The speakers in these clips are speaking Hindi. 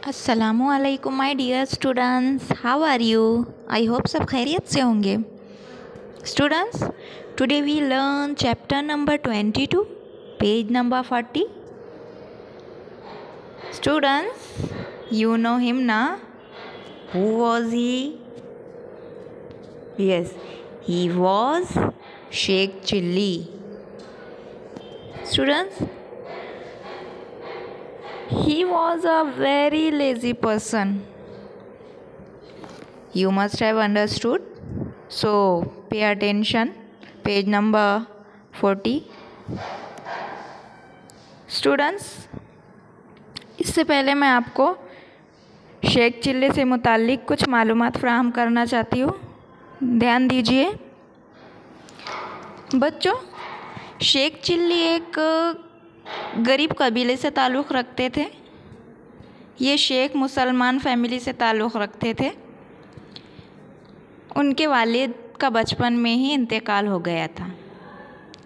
अस्सलामुअलैकुम my dear students, how are you? I hope सब खैरियत से होंगे। Students, today we learn chapter number 22, page number 40। Students, you know him na? Who was he? Yes, he was Sheikh Chilli. Students, he was a very lazy person. You must have understood. So pay attention. Page number 40. Students, इससे पहले मैं आपको शेख चिल्ली से मुताल्लिक कुछ मालूमात फ़राहम करना चाहती हूँ। ध्यान दीजिए बच्चों। शेख चिल्ली एक गरीब कबीले से ताल्लुक़ रखते थे। ये शेख मुसलमान फैमिली से ताल्लुक़ रखते थे। उनके वालिद का बचपन में ही इंतकाल हो गया था,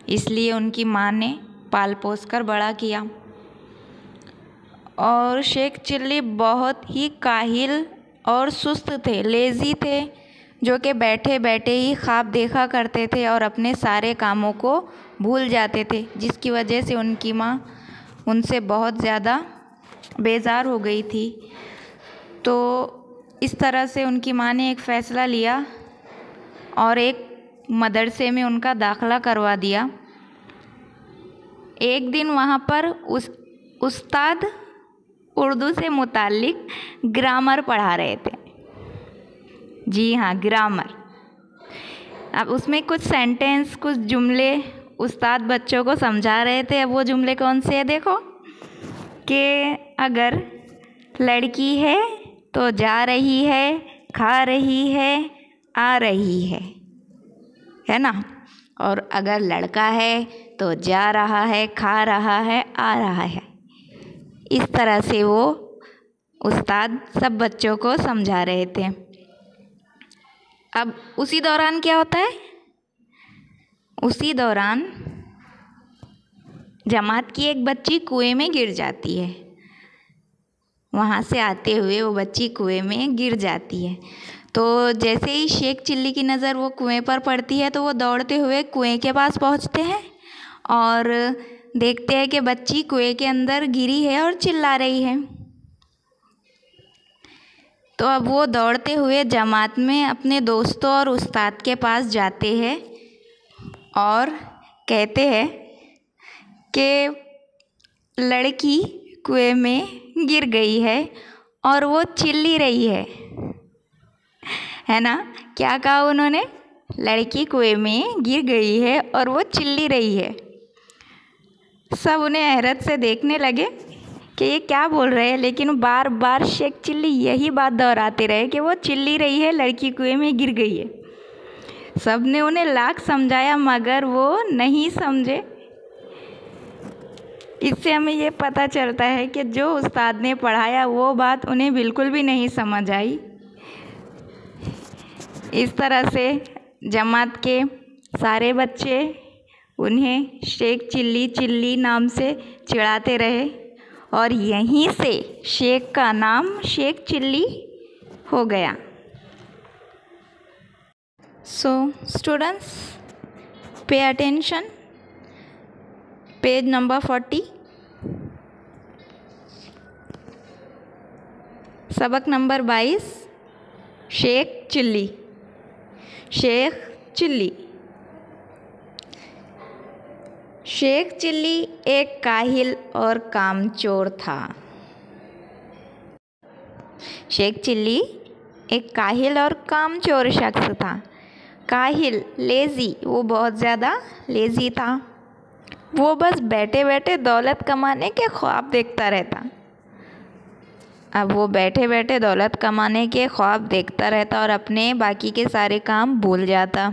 इसलिए उनकी माँ ने पाल पोस कर बड़ा किया। और शेख चिल्ली बहुत ही काहिल और सुस्त थे, लेज़ी थे, जो कि बैठे बैठे ही ख्वाब देखा करते थे और अपने सारे कामों को भूल जाते थे, जिसकी वजह से उनकी माँ उनसे बहुत ज़्यादा बेजार हो गई थी। तो इस तरह से उनकी माँ ने एक फ़ैसला लिया और एक मदरसे में उनका दाखिला करवा दिया। एक दिन वहाँ पर उस्ताद उर्दू से मुताल्लिक ग्रामर पढ़ा रहे थे। जी हाँ, ग्रामर। अब उसमें कुछ सेंटेंस, कुछ जुमले उस्ताद बच्चों को समझा रहे थे। अब वो जुमले कौन से हैं देखो, कि अगर लड़की है तो जा रही है, खा रही है, आ रही है ना। और अगर लड़का है तो जा रहा है, खा रहा है, आ रहा है। इस तरह से वो उस्ताद सब बच्चों को समझा रहे थे। अब उसी दौरान क्या होता है, उसी दौरान जमात की एक बच्ची कुएं में गिर जाती है। वहाँ से आते हुए वो बच्ची कुएं में गिर जाती है। तो जैसे ही शेख चिल्ली की नज़र वो कुएं पर पड़ती है तो वो दौड़ते हुए कुएं के पास पहुँचते हैं और देखते हैं कि बच्ची कुएं के अंदर गिरी है और चिल्ला रही है। तो अब वो दौड़ते हुए जमात में अपने दोस्तों और उस्ताद के पास जाते हैं और कहते हैं कि लड़की कुएं में गिर गई है और वो चिल्ली रही है ना। क्या कहा उन्होंने? लड़की कुएं में गिर गई है और वो चिल्ली रही है। सब उन्हें हैरत से देखने लगे कि ये क्या बोल रहे हैं, लेकिन बार बार शेख चिल्ली यही बात दोहराते रहे कि वो चिल्ली रही है, लड़की कुएं में गिर गई है। सब ने उन्हें लाख समझाया मगर वो नहीं समझे। इससे हमें ये पता चलता है कि जो उस्ताद ने पढ़ाया वो बात उन्हें बिल्कुल भी नहीं समझ आई। इस तरह से जमात के सारे बच्चे उन्हें शेख चिल्ली चिल्ली नाम से चिढ़ाते रहे और यहीं से शेख का नाम शेख चिल्ली हो गया। So students, pay attention. Page number 40, सबक नंबर 22, शेख चिल्ली। शेख चिल्ली। शेख चिल्ली एक काहिल और कामचोर था। शेख चिल्ली एक काहिल और कामचोर शख्स था। काहिल, लेज़ी, वो बहुत ज़्यादा लेज़ी था। वो बस बैठे बैठे दौलत कमाने के ख्वाब देखता रहता। अब वो बैठे बैठे दौलत कमाने के ख्वाब देखता रहता और अपने बाकी के सारे काम भूल जाता।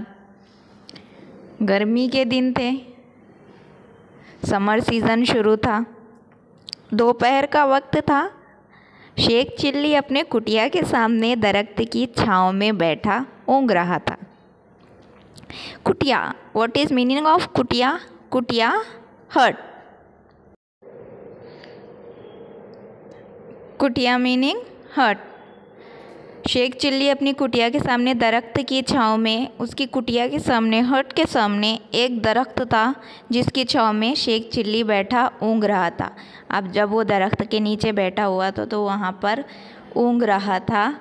गर्मी के दिन थे, समर सीज़न शुरू था, दोपहर का वक्त था। शेख चिल्ली अपने कुटिया के सामने दरख्त की छाँव में बैठा ऊँघ रहा था। कुटिया, व्हाट इज़ मीनिंग ऑफ कुटिया? कुटिया, हट। कुटिया मीनिंग हट। शेख चिल्ली अपनी कुटिया के सामने दरख्त की छाँव में, उसकी कुटिया के सामने हट के सामने एक दरख्त था जिसकी छाँव में शेख चिल्ली बैठा ऊँघ रहा था। अब जब वो दरख्त के नीचे बैठा हुआ था तो वहाँ पर ऊँघ रहा था।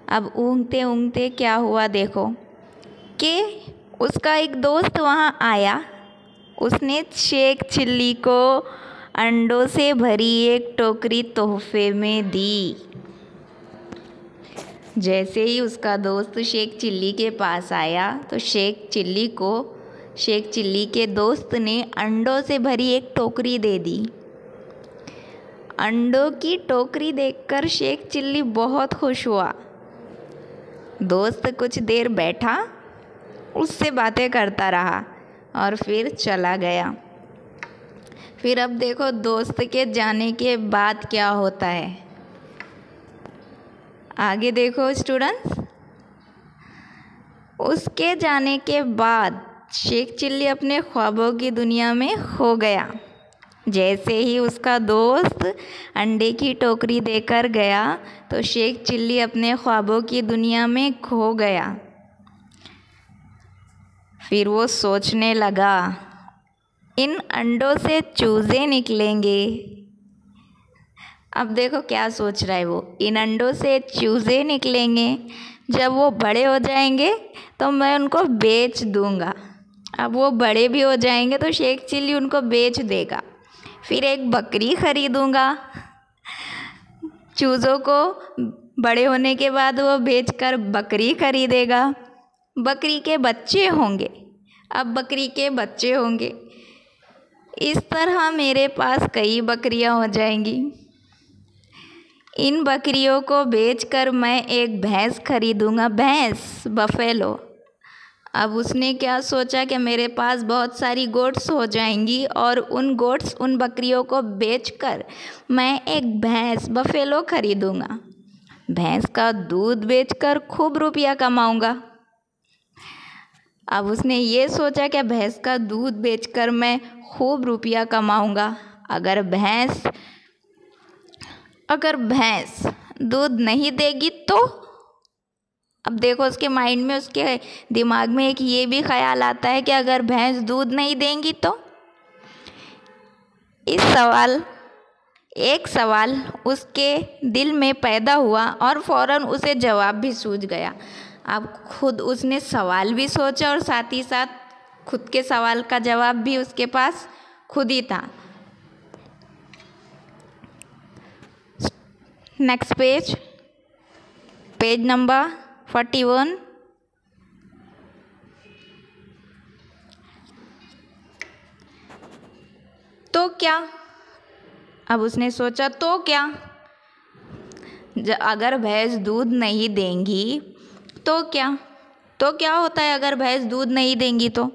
अब ऊँघते ऊँघते क्या हुआ देखो कि उसका एक दोस्त वहाँ आया। उसने शेख चिल्ली को अंडों से भरी एक टोकरी तोहफे में दी। जैसे ही उसका दोस्त शेख चिल्ली के पास आया तो शेख चिल्ली के दोस्त ने अंडों से भरी एक टोकरी दे दी। अंडों की टोकरी देखकर शेख चिल्ली बहुत खुश हुआ। दोस्त कुछ देर बैठा, उससे बातें करता रहा और फिर चला गया। फिर अब देखो दोस्त के जाने के बाद क्या होता है। आगे देखो स्टूडेंट्स, उसके जाने के बाद शेख चिल्ली अपने ख्वाबों की दुनिया में खो गया। जैसे ही उसका दोस्त अंडे की टोकरी देकर गया तो शेख चिल्ली अपने ख्वाबों की दुनिया में खो गया। फिर वो सोचने लगा, इन अंडों से चूजे निकलेंगे। अब देखो क्या सोच रहा है वो, इन अंडों से चूजे निकलेंगे, जब वो बड़े हो जाएंगे तो मैं उनको बेच दूंगा। अब वो बड़े भी हो जाएंगे तो शेख चिल्ली उनको बेच देगा। फिर एक बकरी खरीदूंगा। चूज़ों को बड़े होने के बाद वो बेचकर बकरी खरीदेगा। बकरी के बच्चे होंगे, अब बकरी के बच्चे होंगे। इस तरह मेरे पास कई बकरियां हो जाएंगी। इन बकरियों को बेचकर मैं एक भैंस खरीदूंगा, भैंस, बफेलो। अब उसने क्या सोचा कि मेरे पास बहुत सारी गोट्स हो जाएंगी और उन बकरियों को बेचकर मैं एक भैंस, बफेलो खरीदूंगा। भैंस का दूध बेचकर खूब रुपया कमाऊंगा। अब उसने ये सोचा कि भैंस का दूध बेचकर मैं खूब रुपया कमाऊंगा। अगर भैंस दूध नहीं देगी तो, अब देखो उसके माइंड में, उसके दिमाग में एक ये भी ख्याल आता है कि अगर भैंस दूध नहीं देंगी तो। एक सवाल उसके दिल में पैदा हुआ और फौरन उसे जवाब भी सूझ गया। अब खुद उसने सवाल भी सोचा और साथ ही साथ खुद के सवाल का जवाब भी उसके पास खुद ही था। Next page number 41। तो क्या, अब उसने सोचा तो क्या, अगर भैंस दूध नहीं देंगी तो क्या होता है अगर भैंस दूध नहीं देंगी तो।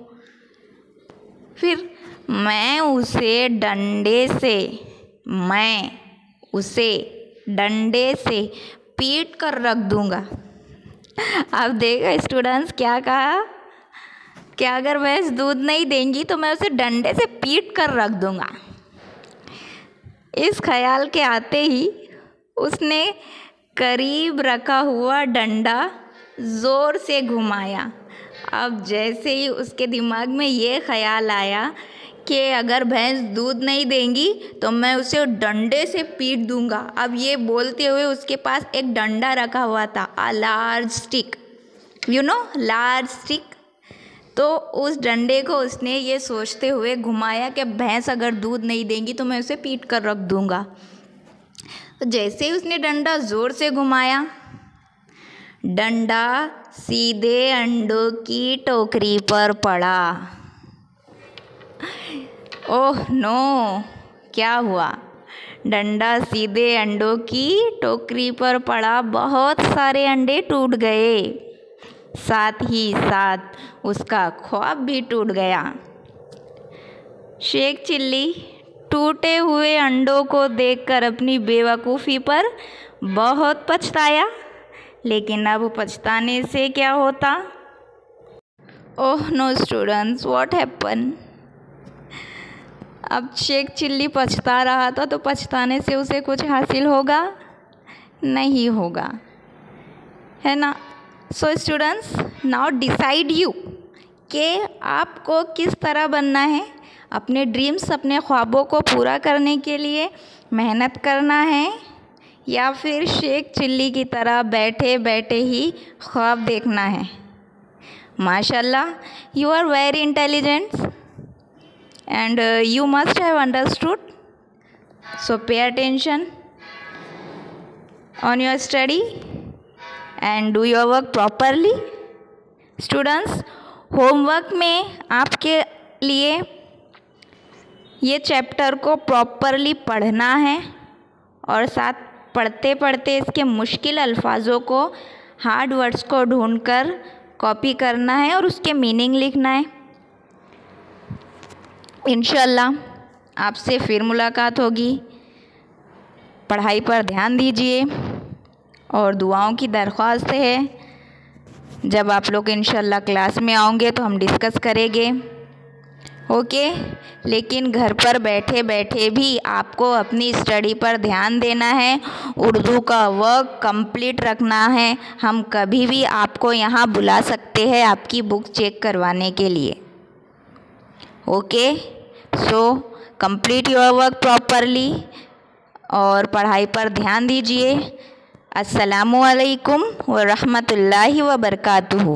फिर मैं उसे डंडे से पीट कर रख दूंगा। अब देखो स्टूडेंट्स क्या कहा, क्या अगर भैंस दूध नहीं देंगी तो मैं उसे डंडे से पीट कर रख दूंगा। इस ख्याल के आते ही उसने करीब रखा हुआ डंडा ज़ोर से घुमाया। अब जैसे ही उसके दिमाग में ये ख्याल आया कि अगर भैंस दूध नहीं देंगी तो मैं उसे डंडे से पीट दूंगा। अब ये बोलते हुए उसके पास एक डंडा रखा हुआ था, a large stick, large stick. तो उस डंडे को उसने ये सोचते हुए घुमाया कि भैंस अगर दूध नहीं देंगी तो मैं उसे पीट कर रख दूंगा। तो जैसे ही उसने डंडा ज़ोर से घुमाया, डंडा सीधे अंडों की टोकरी पर पड़ा। ओह नो, क्या हुआ, डंडा सीधे अंडों की टोकरी पर पड़ा। बहुत सारे अंडे टूट गए, साथ ही साथ उसका ख्वाब भी टूट गया। शेख चिल्ली टूटे हुए अंडों को देखकर अपनी बेवकूफ़ी पर बहुत पछताया, लेकिन अब पछताने से क्या होता। Oh no students, what happen. अब शेख चिल्ली पछता रहा था तो पछताने से उसे कुछ हासिल होगा नहीं होगा, है ना। So students, now decide you कि आपको किस तरह बनना है। अपने ड्रीम्स, अपने ख्वाबों को पूरा करने के लिए मेहनत करना है, या फिर शेख चिल्ली की तरह बैठे बैठे ही ख्वाब देखना है। माशाल्लाह, you are very intelligent and you must have understood. So pay attention on your study and do your work properly. Students, homework में आपके लिए ये चैप्टर को प्रॉपरली पढ़ना है और साथ पढ़ते पढ़ते इसके मुश्किल अल्फाजों को, हार्ड वर्ड्स को ढूंढकर कॉपी करना है और उसके मीनिंग लिखना है। इंशाल्लाह आपसे फिर मुलाकात होगी। पढ़ाई पर ध्यान दीजिए और दुआओं की दरख्वास्त है, जब आप लोग इंशाल्लाह क्लास में आओगे तो हम डिस्कस करेंगे, ओके। लेकिन घर पर बैठे बैठे भी आपको अपनी स्टडी पर ध्यान देना है, उर्दू का वर्क कंप्लीट रखना है। हम कभी भी आपको यहाँ बुला सकते हैं आपकी बुक चेक करवाने के लिए, okay. So complete your work properly और पढ़ाई पर ध्यान दीजिए। अस्सलामु अलैकुम व रहमतुल्लाहि व बरकातुहू।